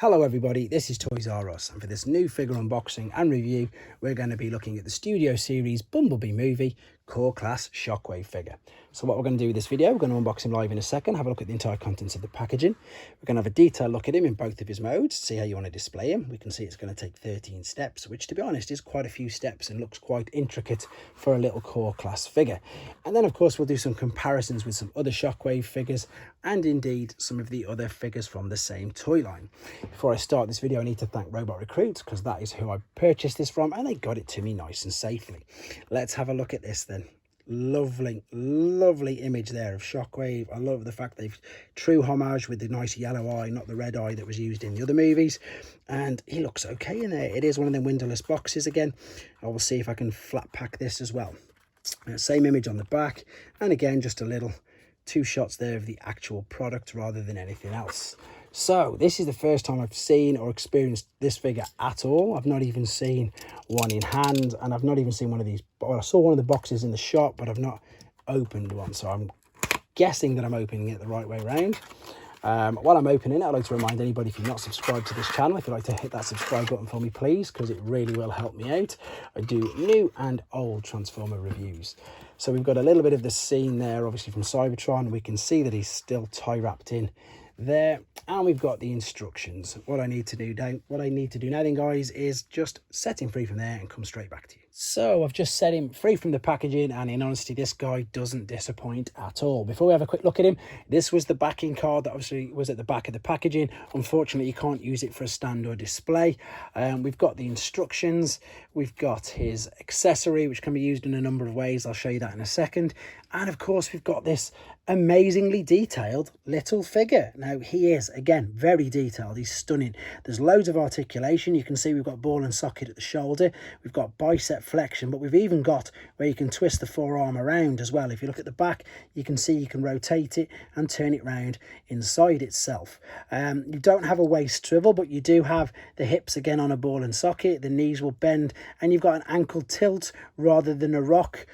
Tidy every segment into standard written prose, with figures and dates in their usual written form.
Hello everybody, this is Toys R Us, and for this new figure unboxing and review, we're going to be looking at the Studio Series Bumblebee Movie Core Class Shockwave figure. So what we're going to do with this video, we're going to unbox him live in a second, have a look at the entire contents of the packaging. We're going to have a detailed look at him in both of his modes, see how you want to display him. We can see it's going to take 13 steps, which to be honest is quite a few steps and looks quite intricate for a little Core Class figure. And then of course we'll do some comparisons with some other Shockwave figures and indeed some of the other figures from the same toy line. Before I start this video, I need to thank Robot Recruit because that is who I purchased this from and they got it to me nice and safely. Let's have a look at this then. Lovely image there of Shockwave. I love the fact they've true homage with the nice yellow eye, not the red eye that was used in the other movies, and he looks okay in there. It is one of them windowless boxes again. I will see if I can flat pack this as well. Same image on the back, and again just a little two shots there of the actual product rather than anything else. So this is the first time I've seen or experienced this figure at all. I've not even seen one in hand, and I've not even seen one of these. Well, I saw one of the boxes in the shop, but I've not opened one, so I'm guessing that I'm opening it the right way around. While I'm opening it, I'd like to remind anybody, if you're not subscribed to this channel, if you'd like to hit that subscribe button for me, please, because it really will help me out. I do new and old Transformer reviews. So we've got a little bit of the scene there, obviously from Cybertron. We can see that he's still tie wrapped in there, and we've got the instructions. What I need to do now then, guys, is just set him free from there and come straight back to you. So I've just set him free from the packaging, and in honesty, this guy doesn't disappoint at all. Before we have a quick look at him, this was the backing card that obviously was at the back of the packaging. Unfortunately, you can't use it for a stand or display. We've got the instructions, we've got his accessory, which can be used in a number of ways. I'll show you that in a second. And of course, we've got this amazingly detailed little figure. Now, he is, again, very detailed. He's stunning. There's loads of articulation. You can see we've got ball and socket at the shoulder. We've got bicep flexion, but we've even got where you can twist the forearm around as well. If you look at the back, you can see you can rotate it and turn it round inside itself. You don't have a waist swivel, but you do have the hips again on a ball and socket. The knees will bend, and you've got an ankle tilt rather than a rock.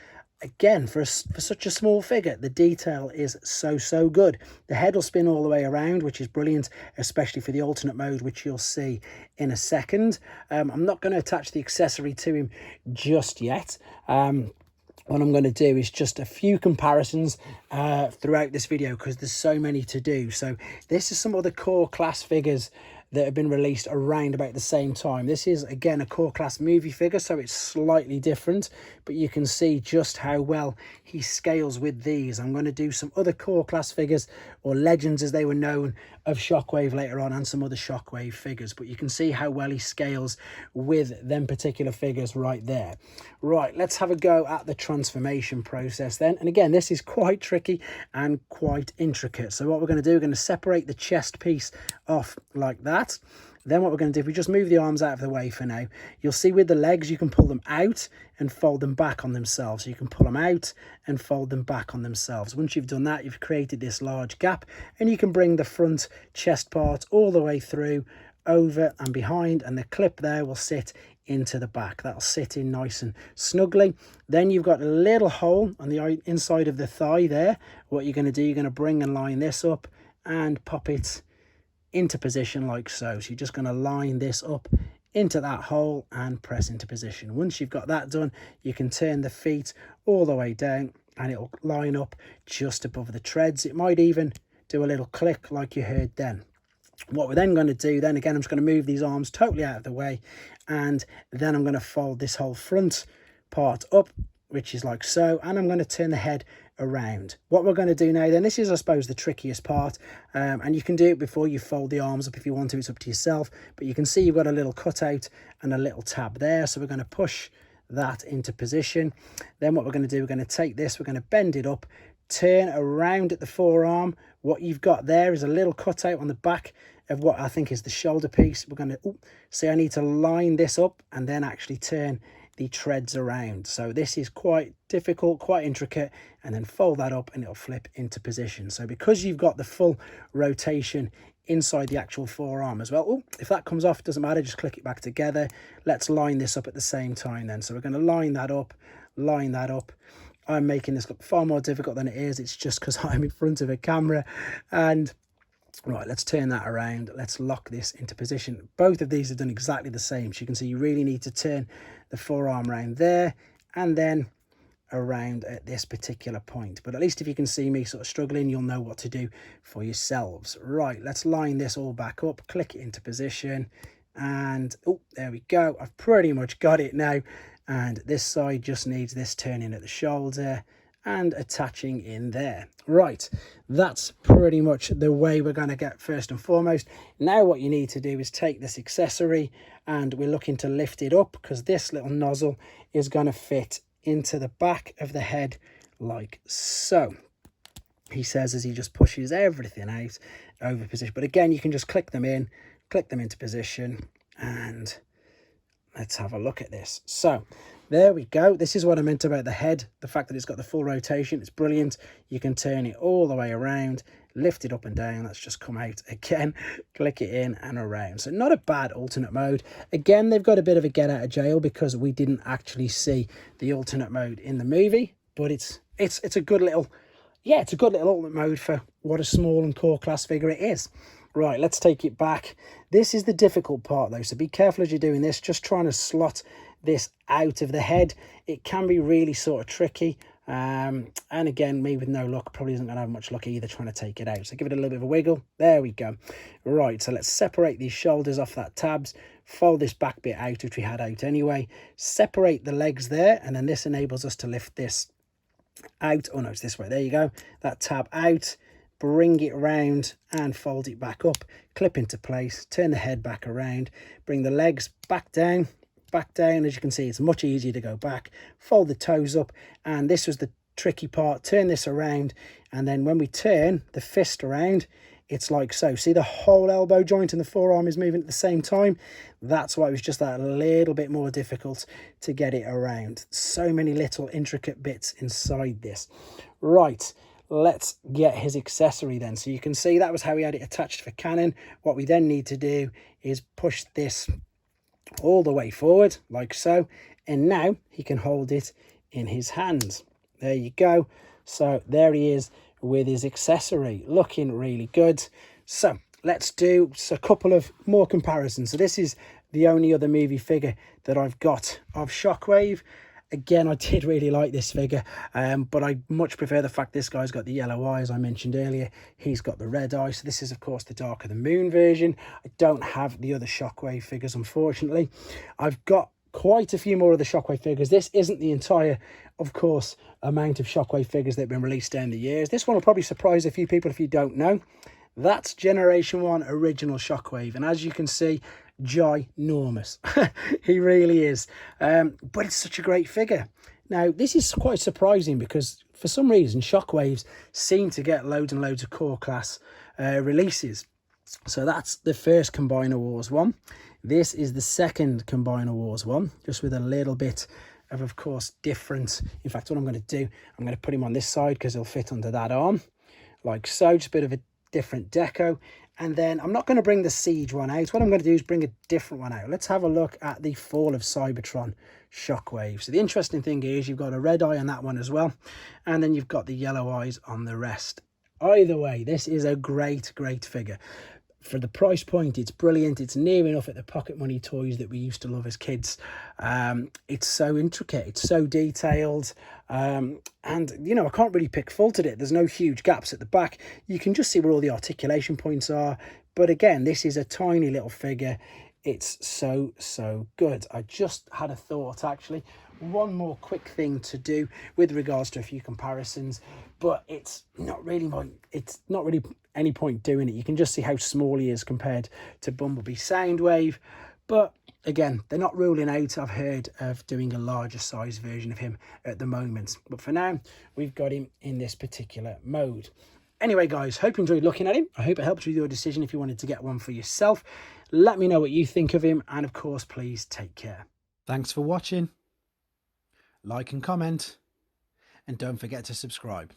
Again, for such a small figure, the detail is so good. The head will spin all the way around, which is brilliant, especially for the alternate mode, which you'll see in a second. I'm not going to attach the accessory to him just yet. What I'm going to do is just a few comparisons throughout this video, because there's so many to do. So this is some other Core Class figures that have been released around about the same time. This is again a Core Class movie figure, so it's slightly different, but you can see just how well he scales with these. I'm going to do some other Core Class figures, or legends as they were known, of Shockwave later on, and some other Shockwave figures, but you can see how well he scales with them particular figures right there. Right, let's have a go at the transformation process then. And again, this is quite tricky and quite intricate. So what we're going to do, we're going to separate the chest piece off like that. Then what we're going to do, if we just move the arms out of the way for now, you'll see with the legs, you can pull them out and fold them back on themselves. So you can pull them out and fold them back on themselves. Once you've done that, you've created this large gap, and you can bring the front chest part all the way through, over and behind, and the clip there will sit into the back. That'll sit in nice and snugly. Then you've got a little hole on the inside of the thigh there. What you're going to do, you're going to bring and line this up and pop it into position like so. So you're just going to line this up into that hole and press into position. Once you've got that done, you can turn the feet all the way down and it'll line up just above the treads. It might even do a little click like you heard then. What we're then going to do then, again, I'm just going to move these arms totally out of the way, and then I'm going to fold this whole front part up, which is like so, and I'm going to turn the head around. What we're going to do now then, this is I suppose the trickiest part, and you can do it before you fold the arms up if you want to. It's up to yourself, but you can see you've got a little cutout and a little tab there, so we're going to push that into position. Then what we're going to do, we're going to take this, we're going to bend it up, turn around at the forearm. What you've got there is a little cutout on the back of what I think is the shoulder piece. We're going to see, I need to line this up and then actually turn the treads around. So this is quite difficult, quite intricate, and then fold that up and it'll flip into position. So because you've got the full rotation inside the actual forearm as well, if that comes off, it doesn't matter, just click it back together. Let's line this up at the same time then. So we're going to line that up. I'm making this look far more difficult than it is. It's just because I'm in front of a camera, and Right, let's turn that around. Let's lock this into position. Both of these are done exactly the same. So you can see you really need to turn the forearm around there and then around at this particular point. But at least if you can see me sort of struggling, you'll know what to do for yourselves. Right, let's line this all back up, click it into position, and oh, there we go. I've pretty much got it now. And this side just needs this turning at the shoulder and attaching in there. Right, that's pretty much the way we're going to get first and foremost. Now what you need to do is take this accessory, and we're looking to lift it up because this little nozzle is going to fit into the back of the head like so. He says as he just pushes everything out over position. But again, you can just click them into position, and let's have a look at this. So there we go. This is what I meant about the head. The fact that it's got the full rotation, it's brilliant. You can turn it all the way around, lift it up and down. Let's just come out again, click it in and around. So not a bad alternate mode. Again, they've got a bit of a get out of jail because we didn't actually see the alternate mode in the movie, but it's a good little, yeah, it's a good little alternate mode for what a small and core class figure it is. Right, let's take it back. This is the difficult part though, so be careful as you're doing this, just trying to slot this out of the head. It can be really sort of tricky. And again, me with no luck probably isn't going to have much luck either trying to take it out. So give it a little bit of a wiggle. There we go. Right, so let's separate these shoulders off that tabs, fold this back bit out, which we had out anyway, separate the legs there, and then this enables us to lift this out. Oh no, it's this way. There you go. That tab out, bring it round and fold it back up, clip into place, turn the head back around, bring the legs back down. As you can see, it's much easier to go back, fold the toes up, and this was the tricky part. Turn this around, and then when we turn the fist around, it's like so. See, the whole elbow joint and the forearm is moving at the same time. That's why it was just that little bit more difficult to get it around. So many little intricate bits inside this. Right, let's get his accessory then. So you can see that was how we had it attached for Canon. What we then need to do is push this all the way forward like so, and now he can hold it in his hands. There you go. So there he is with his accessory, looking really good. So let's do a couple of more comparisons. So this is the only other movie figure that I've got of Shockwave. Again, I did really like this figure, but I much prefer the fact this guy's got the yellow eye, as I mentioned earlier. He's got the red eye. So this is, of course, the Dark of the Moon version. I don't have the other Shockwave figures, unfortunately. I've got quite a few more of the Shockwave figures. This isn't the entire, of course, amount of Shockwave figures that have been released down the years. This one will probably surprise a few people if you don't know. That's Generation 1 original Shockwave. And as you can see, ginormous. He really is. But it's such a great figure. Now, this is quite surprising because for some reason, Shockwaves seem to get loads and loads of core class releases. So that's the first Combiner Wars one. This is the second Combiner Wars one, just with a little bit of course, different. In fact, what I'm going to do, I'm going to put him on this side because he'll fit under that arm, like so. Just a bit of a different deco. And then I'm not going to bring the Siege one out. What I'm going to do is bring a different one out. Let's have a look at the Fall of Cybertron Shockwave. So the interesting thing is you've got a red eye on that one as well. And then you've got the yellow eyes on the rest. Either way, this is a great, great figure. For the price point, it's brilliant. It's near enough at the pocket money toys that we used to love as kids. It's so intricate. It's so detailed. And, you know, I can't really pick fault at it. There's no huge gaps at the back. You can just see where all the articulation points are. But again, this is a tiny little figure. It's so, so good. I just had a thought, actually. One more quick thing to do with regards to a few comparisons, but it's not really any point doing it. You can just see how small he is compared to Bumblebee Soundwave. But again, they're not ruling out, I've heard, of doing a larger size version of him at the moment. But for now, we've got him in this particular mode. Anyway, guys, hope you enjoyed looking at him. I hope it helped you with your decision if you wanted to get one for yourself. Let me know what you think of him. And of course, please take care. Thanks for watching. Like and comment. And don't forget to subscribe.